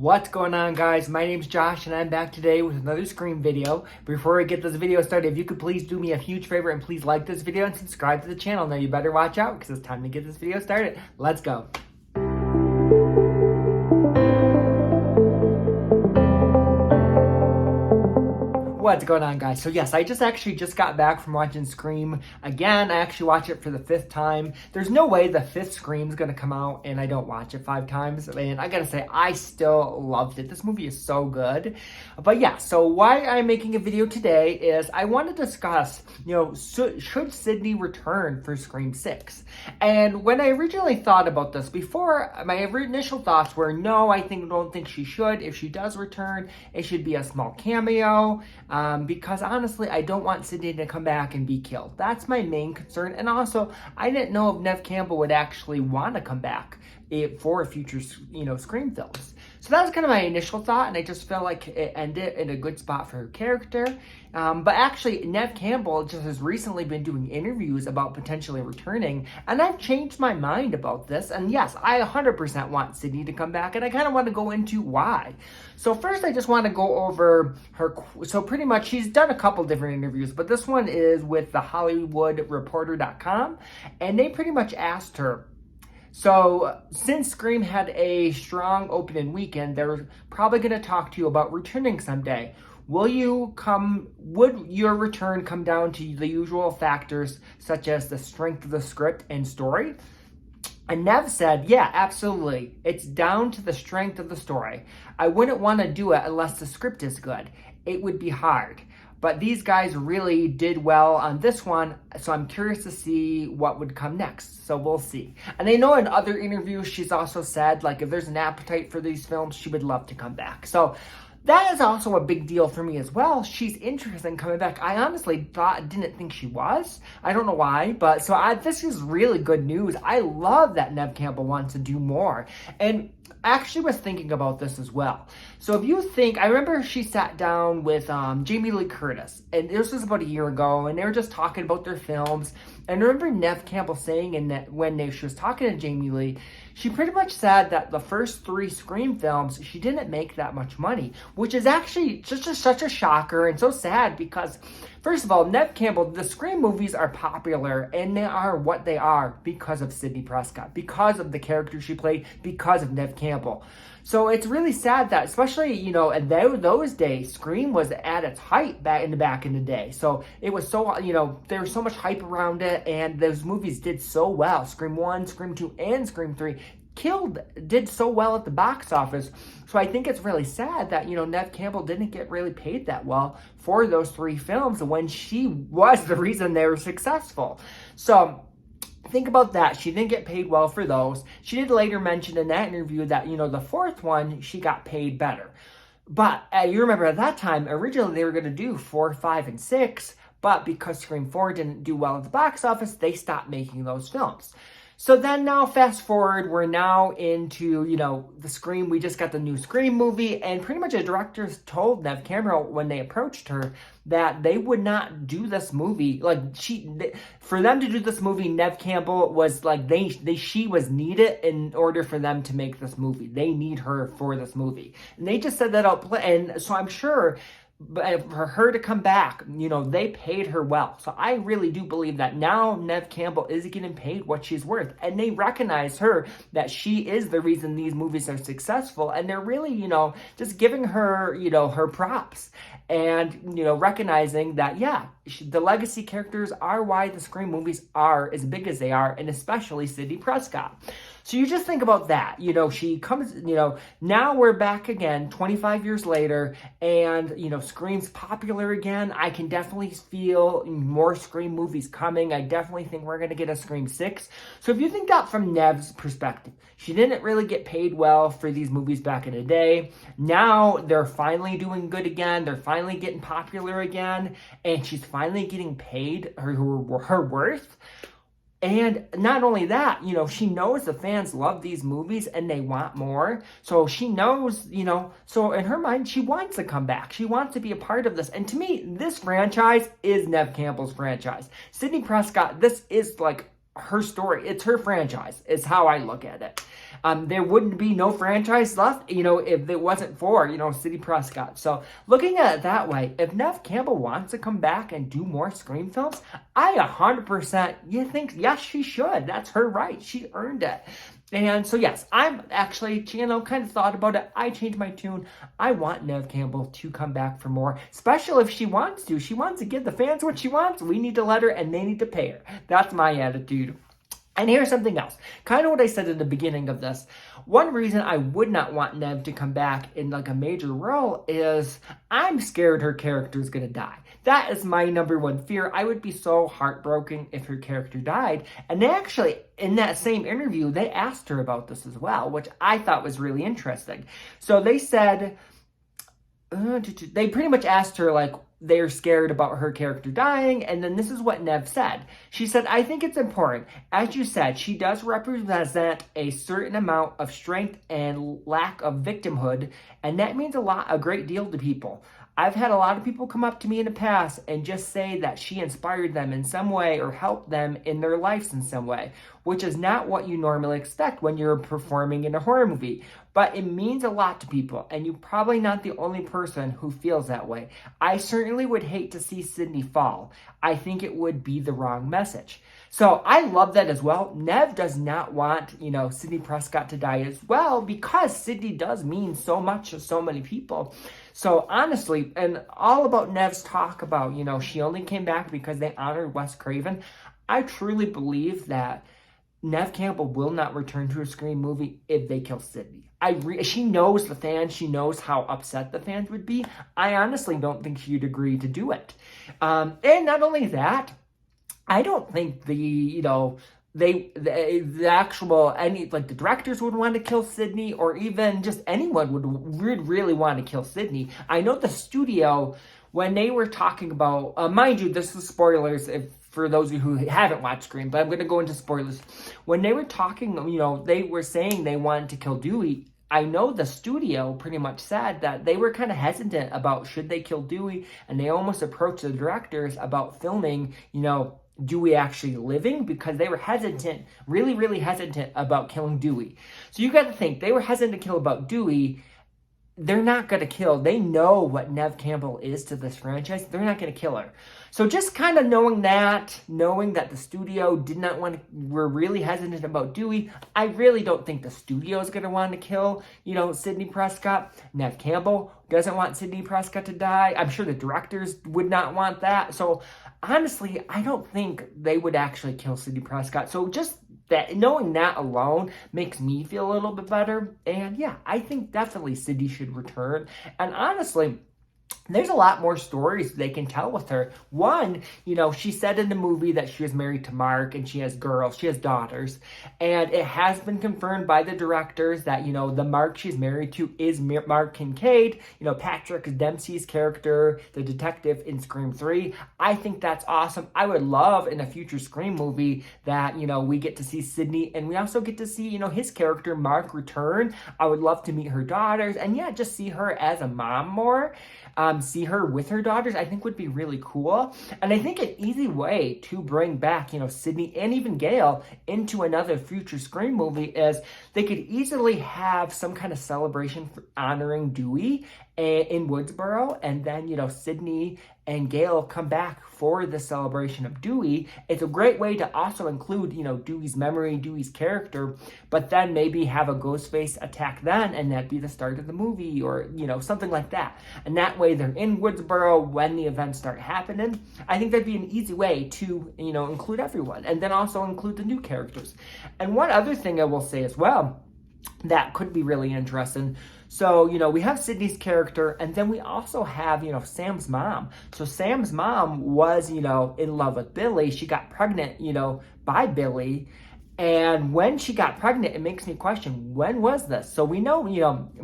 What's going on, guys? My name's Josh and I'm back today with another Scream video. Before I get this video started, if you could please do me a huge favor and please like this video and subscribe to the channel. Now you better watch out because it's time to get this video started. Let's go. What's going on, guys? So yes, I just got back from watching Scream again. I actually watched it for the 5th time. There's no way the 5th Scream's gonna come out and I don't watch it 5 times. And I gotta say, I still loved it. This movie is so good. But yeah, so why I'm making a video today is I want to discuss, should Sidney return for Scream 6? And when I originally thought about this before, my initial thoughts were, no, I don't think she should. If she does return, it should be a small cameo. Because honestly, I don't want Sidney to come back and be killed. That's my main concern. And also, I didn't know if Neve Campbell would actually want to come back for future, Scream films. So that was kind of my initial thought, and I just felt like it ended in a good spot for her character. But actually, Neve Campbell just has recently been doing interviews about potentially returning, and I've changed my mind about this. And yes, I 100% want Sidney to come back, and I kind of want to go into why. So first, I just want to go over her. So pretty much, she's done a couple different interviews, but this one is with the HollywoodReporter.com, and they pretty much asked her, so since Scream had a strong opening weekend, they're probably going to talk to you about returning someday. Would your return come down to the usual factors such as the strength of the script and story? And Neve said, yeah, absolutely. It's down to the strength of the story. I wouldn't want to do it unless the script is good. It would be hard. But these guys really did well on this one, so I'm curious to see what would come next. So we'll see. And I know in other interviews, she's also said, like, if there's an appetite for these films, she would love to come back. So that is also a big deal for me as well. She's interested in coming back. I honestly didn't think she was. I don't know why, but this is really good news. I love that Neve Campbell wants to do more. And I actually was thinking about this as well. So if you think, I remember she sat down with Jamie Lee Curtis, and this was about a year ago, and they were just talking about their films. And I remember Neve Campbell saying when she was talking to Jamie Lee, she pretty much said that the first 3 Scream films, she didn't make that much money, which is actually just such a shocker and so sad because, first of all, Neve Campbell, the Scream movies are popular and they are what they are because of Sidney Prescott, because of the character she played, because of Neve Campbell. So it's really sad that, especially, in those days, Scream was at its height back in the day. So it was so, there was so much hype around it, and those movies did so well. Scream 1, Scream 2, and Scream 3 did so well at the box office. So I think it's really sad that, Neve Campbell didn't get really paid that well for those 3 films when she was the reason they were successful. So think about that. She didn't get paid well for those. She did later mention in that interview that, the 4th one, she got paid better. But you remember at that time, originally they were going to do 4, 5, and 6, but because Scream 4 didn't do well at the box office, they stopped making those films. So then now fast forward, we're now into, the Scream. We just got the new Scream movie, and pretty much the directors told Neve Campbell when they approached her that they would not do this movie. For them to do this movie, Neve Campbell was like, she was needed in order for them to make this movie. They need her for this movie. And they just said that out, and so I'm sure, but for her to come back, they paid her well. So I really do believe that now Neve Campbell is getting paid what she's worth. And they recognize her that she is the reason these movies are successful. And they're really, just giving her, her props. And, recognizing that, yeah, the legacy characters are why the Scream movies are as big as they are, and especially Sidney Prescott. So you just think about that. She comes, now we're back again 25 years later, and, Scream's popular again. I can definitely feel more Scream movies coming. I definitely think we're going to get a Scream 6. So if you think that from Neve's perspective, she didn't really get paid well for these movies back in the day. Now they're finally doing good again. They're finally getting popular again, and she's finally getting paid her worth. And not only that, she knows the fans love these movies and they want more. So she knows, so in her mind, she wants to come back. She wants to be a part of this. And to me, this franchise is Neve Campbell's franchise. Sidney Prescott, this is like her story. It's her franchise, is how I look at it. There wouldn't be no franchise left, if it wasn't for, Sidney Prescott. So looking at it that way, if Neve Campbell wants to come back and do more Scream films, I 100%, think, yes, she should. That's her right. She earned it. And so, yes, I'm actually, kind of thought about it. I changed my tune. I want Neve Campbell to come back for more, especially if she wants to. She wants to give the fans what she wants. We need to let her, and they need to pay her. That's my attitude. And here's something else. Kind of what I said at the beginning of this. One reason I would not want Neve to come back in like a major role is I'm scared her character is going to die. That is my number one fear. I would be so heartbroken if her character died. And they actually, in that same interview, they asked her about this as well, which I thought was really interesting. So they said, they pretty much asked her, like, they're scared about her character dying, and then this is what Neve said. She said, I think it's important. As you said, she does represent a certain amount of strength and lack of victimhood, and that means a great deal to people. I've had a lot of people come up to me in the past and just say that she inspired them in some way or helped them in their lives in some way, which is not what you normally expect when you're performing in a horror movie. But it means a lot to people, and you're probably not the only person who feels that way. I certainly would hate to see Sidney fall. I think it would be the wrong message. So I love that as well. Neve does not want, Sidney Prescott to die as well, because Sidney does mean so much to so many people. So honestly, and all about Neve's talk about, she only came back because they honored Wes Craven. I truly believe that Neve Campbell will not return to a Scream movie if they kill Sidney. She knows the fans. She knows how upset the fans would be. I honestly don't think she'd agree to do it. And not only that, I don't think the directors would want to kill Sidney, or even just anyone would really want to kill Sidney. I know the studio, when they were talking about, mind you, this is spoilers for those of you who haven't watched Scream, but I'm going to go into spoilers. When they were talking, they were saying they wanted to kill Dewey. I know the studio pretty much said that they were kind of hesitant about should they kill Dewey, and they almost approached the directors about filming, Dewey actually living, because they were hesitant, really, really hesitant about killing Dewey. So you got to think, they were hesitant to kill about Dewey. They're not going to kill. They know what Neve Campbell is to this franchise. They're not going to kill her. So just kind of knowing that the studio did not want to, were really hesitant about Dewey, I really don't think the studio is going to want to kill, Sidney Prescott. Neve Campbell doesn't want Sidney Prescott to die. I'm sure the directors would not want that. So honestly, I don't think they would actually kill Sidney Prescott. So just that, knowing that alone makes me feel a little bit better. And yeah, I think definitely Sidney should return. And honestly, there's a lot more stories they can tell with her. One, she said in the movie that she was married to Mark, and she has daughters. And it has been confirmed by the directors that, the Mark she's married to is Mark Kincaid, Patrick Dempsey's character, the detective in Scream 3. I think that's awesome. I would love in a future Scream movie that, we get to see Sidney, and we also get to see, his character, Mark, return. I would love to meet her daughters, and yeah, just see her as a mom more. See her with her daughters, I think would be really cool. And I think an easy way to bring back, Sidney and even Gale into another future Scream movie is they could easily have some kind of celebration for honoring Dewey in Woodsboro, and then, Sidney and Gale come back for the celebration of Dewey. It's a great way to also include, Dewey's memory, Dewey's character, but then maybe have a Ghostface attack then, and that'd be the start of the movie, or, something like that. And that way they're in Woodsboro when the events start happening. I think that'd be an easy way to, include everyone, and then also include the new characters. And one other thing I will say as well that could be really interesting. So, we have Sidney's character, and then we also have, Sam's mom. So Sam's mom was, in love with Billy. She got pregnant, by Billy. And when she got pregnant, it makes me question, when was this? So we know,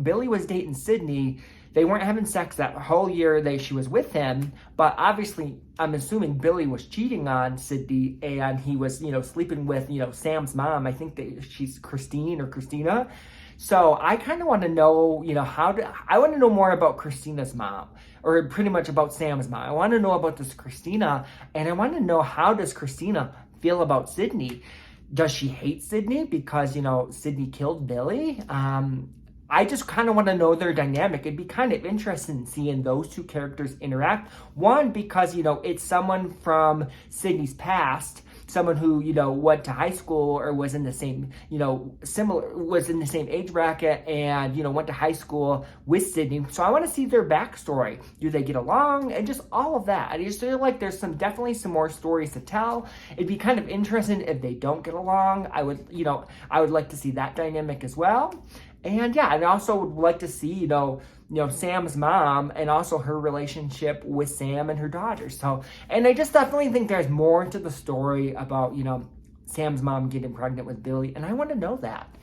Billy was dating Sidney. They weren't having sex that whole year she was with him, but obviously, I'm assuming Billy was cheating on Sidney, and he was, sleeping with, Sam's mom. I think she's Christine or Christina. So I kind of want to know, I want to know more about Christina's mom, or pretty much about Sam's mom. I want to know about this Christina, and I want to know, how does Christina feel about Sidney. Does she hate Sidney because, Sidney killed Billy? I just kind of want to know their dynamic. It'd be kind of interesting seeing those two characters interact. One, because, it's someone from Sidney's past, someone who, went to high school or was in the same, was in the same age bracket and, went to high school with Sidney. So I want to see their backstory. Do they get along? And just all of that. I just feel like there's definitely some more stories to tell. It'd be kind of interesting if they don't get along. I would like to see that dynamic as well. And yeah, I also would like to see, Sam's mom and also her relationship with Sam and her daughter. So, and I just definitely think there's more to the story about, Sam's mom getting pregnant with Billy. And I want to know that.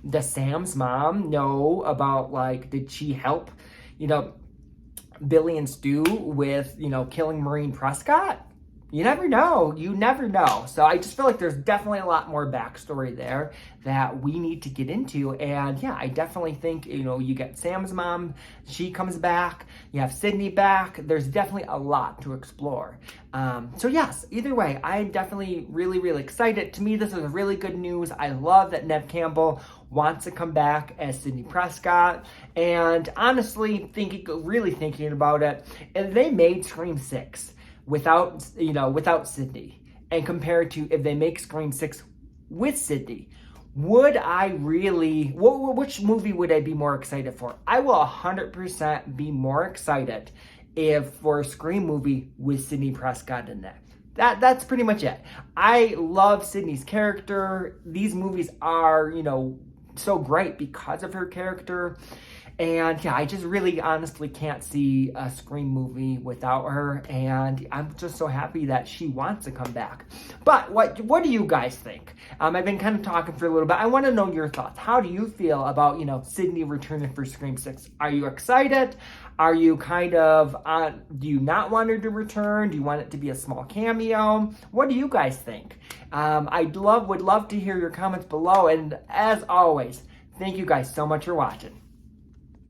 Does Sam's mom know about, did she help, Billy and Stu with, killing Maureen Prescott? You never know. You never know. So I just feel like there's definitely a lot more backstory there that we need to get into. And yeah, I definitely think, you get Sam's mom, she comes back, you have Sidney back. There's definitely a lot to explore. So yes, either way, I'm definitely really, really excited. To me, this is really good news. I love that Neve Campbell wants to come back as Sidney Prescott. And honestly, really thinking about it, if they made Scream 6 without Sidney, and compared to if they make Scream 6 with Sidney, would I really, which movie would I be more excited for? I will 100% be more excited for a Scream movie with Sidney Prescott in it. That's pretty much it. I love Sidney's character. These movies are, so great because of her character. And yeah, I just really honestly can't see a Scream movie without her. And I'm just so happy that she wants to come back. But what do you guys think? I've been kind of talking for a little bit. I want to know your thoughts. How do you feel about, Sidney returning for Scream 6? Are you excited? Are you do you not want her to return? Do you want it to be a small cameo? What do you guys think? Would love to hear your comments below. And as always, thank you guys so much for watching.